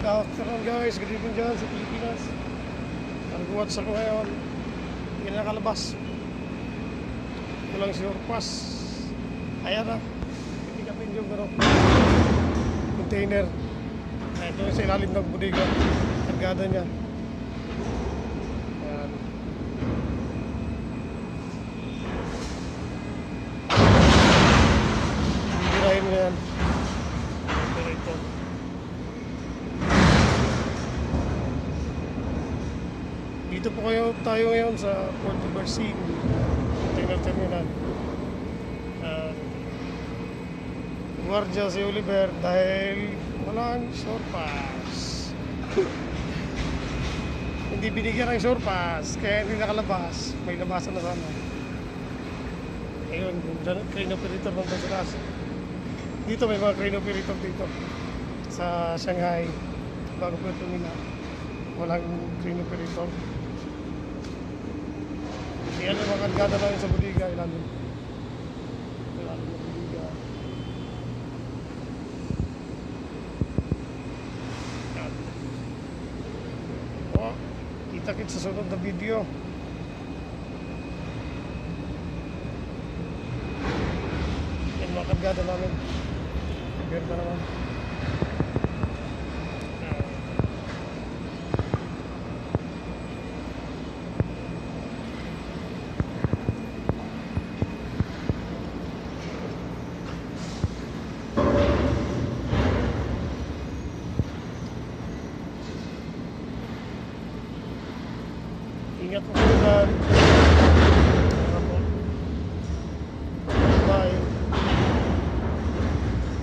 Good afternoon guys, good evening dyan sa Pilipinas. Nag-watch ako ngayon. Hindi na nakalabas. Ito lang si Orpas. Ayan na. Pinikapin yung container. Ito yung sa ilalim ng bodega. Kargada niya. Ayan. Bibirahin mo yan. Ito. Dito po tayo ngayon sa Puerto Bersin Container Terminal. Guardia si Oliver dahil walang surpass. Hindi binigyan ng surpass kaya hindi nakalabas. May labasan na sana. Ayun, crane operator ng Basilas. Dito may mga crane operator dito sa Shanghai. Bago po ito nila, walang crane operator. Yan ang mga kargada lang sa bodega, ilalim ng bodega. O, kita-kit sa sunod na video. Yan mga kargada namin. Meron pa naman. Ingat po kayo dyan.